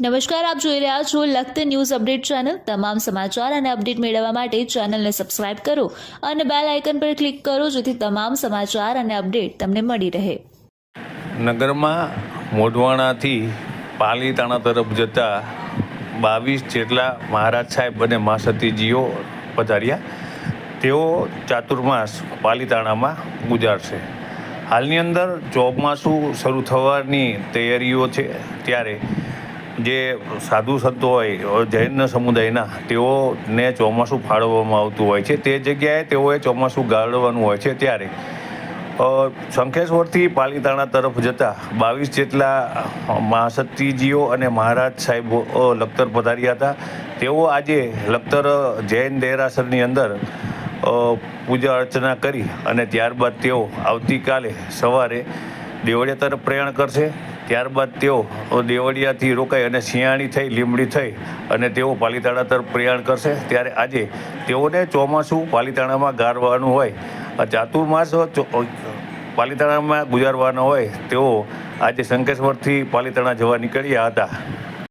નમસ્કાર, આપ જોઈ રહ્યા છો લખત ન્યૂઝ અપડેટ ચેનલ। તમામ સમાચાર અને અપડેટ મેળવવા માટે ચેનલને સબસ્ક્રાઇબ કરો અને બેલ આઇકન પર ક્લિક કરો જેથી તમામ સમાચાર અને અપડેટ તમને મળી રહે। નગરમાં મોઢવાણાથી પાલીતાણા તરફ જતા 22 જેટલા મહારાજ સાહેબ અને મા સતીજીઓ પધાર્યા। તેઓ ચાતુર્માસ પાલીતાણામાં ગુજારશે। હાલની અંદર ચોમાસું શરૂ થવાની તૈયારીઓ છે, ત્યારે જે સાધુ સંતો હોય જૈન સમુદાયના તેઓને ચોમાસું ફાળવવામાં આવતું હોય છે, તે જગ્યાએ તેઓએ ચોમાસું ગાળવાનું હોય છે। ત્યારે શંખેશ્વરથી પાલીતાણા તરફ જતા 22 જેટલા મહાસતીજીઓ અને મહારાજ સાહેબો લખતર પધાર્યા હતા। તેઓ આજે લખતર જૈન દેરાસરની અંદર પૂજા અર્ચના કરી અને ત્યારબાદ તેઓ આવતીકાલે સવારે દેવળિયા તરફ પ્રયાણ કરશે। ત્યારબાદ તેઓ દેવળિયાથી રોકાઈ અને શિયાળી થઈ લીંબડી થઈ અને તેઓ પાલીતાણા તરફ પ્રયાણ કરશે। ત્યારે આજે તેઓને ચોમાસું પાલીતાણામાં ગાળવાનું હોય, ચાતુર્માસ પાલીતાણામાં ગુજારવાનો હોય, તેઓ આજે શંખેશ્વરથી પાલીતાણા જવા નીકળ્યા હતા।